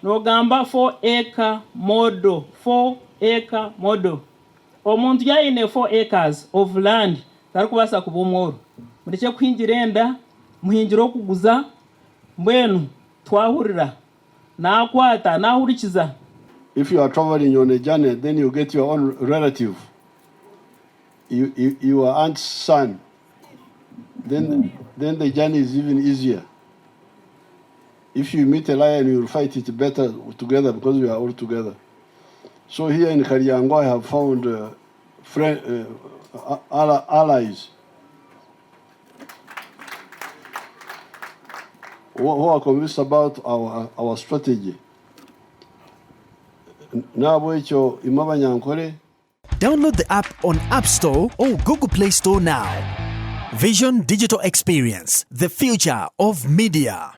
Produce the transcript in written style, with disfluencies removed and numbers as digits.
nogamba 4-acre model. 4-acre model. Omuntu yaine 4 acres of land tari kubasa kuba omworo. Mureke kuhingira enda muhingira okuguza mbwenu twahurira nakwata nahurikiza. If you are traveling on a journey, then you get your own relative, your aunt's son. Then the journey is even easier. If you meet a lion, you will fight it better together because we are all together. So here in Karyango, I have found allies who are convinced about our strategy. Download the app on App Store or Google Play Store now. Vision Digital Experience, the future of media.